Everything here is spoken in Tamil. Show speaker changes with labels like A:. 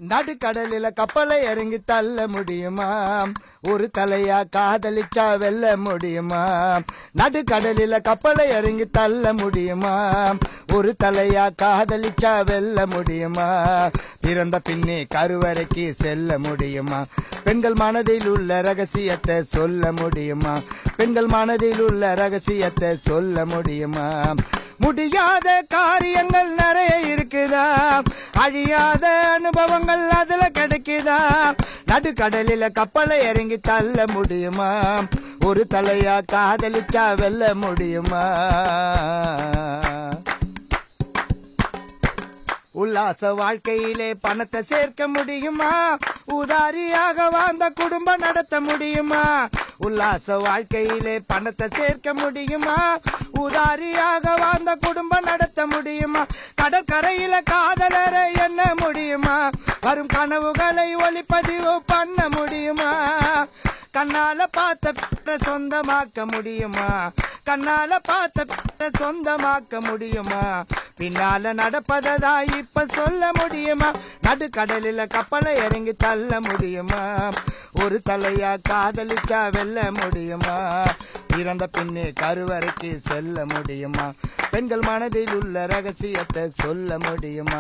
A: நடுக்கடலில கப்பலை இறங்கி தள்ள முடியுமா? ஒரு தலையா காதலிச்சா வெல்ல முடியுமா? நடுக்கடலில கப்பலை இறங்கி தள்ள முடியுமா? ஒரு தலையா காதலிச்சா வெல்ல முடியுமா? பிறந்த பின்னே கருவறைக்கு செல்ல முடியுமா? பெண்கள் மனதில் உள்ள ரகசியத்தை சொல்ல முடியுமா? பெண்கள் மனதில் உள்ள ரகசியத்தை சொல்ல முடியுமா? முடியாத காரியங்கள் நிறைய இருக்குதா, அழியாத அனுபவங்கள் அதுல கிடைக்குதா? நடுக்கடலில கப்பலை இறங்கி தள்ள முடியுமா? ஒரு தலையா காதலிச்சா வெல்ல முடியுமா? உல்லாச வாழ்க்கையிலே பணத்தை சேர்க்க முடியுமா? உதாரியாக வாழ்ந்த குடும்பம் நடத்த முடியுமா? உல்லாச வாழ்க்கையிலே பணத்தை சேர்க்க முடியுமா? உதாரியாக வாழ்ந்த குடும்பம் நடத்த முடியுமா? கடற்கரையில காதலரை எண்ண முடியுமா? வரும் கனவுகளை ஒளிப்பதிவு பண்ண முடியுமா? கண்ணால பார்த்த சொந்தமாக்க முடியுமா? கண்ணால பார்த்த சொந்தமாக்க முடியுமா? பின்னால நடப்பதா இப்ப சொல்ல முடியுமா? நடுக்கடலில கப்பலை இறங்கி தள்ள முடியுமா? ஒரு தலையா காதலிச்சா வெல்ல முடியுமா? இறந்த பின்னே கருவறைக்கு செல்ல முடியுமா? பெண்கள் மனதில் உள்ள ரகசியத்தை சொல்ல முடியுமா?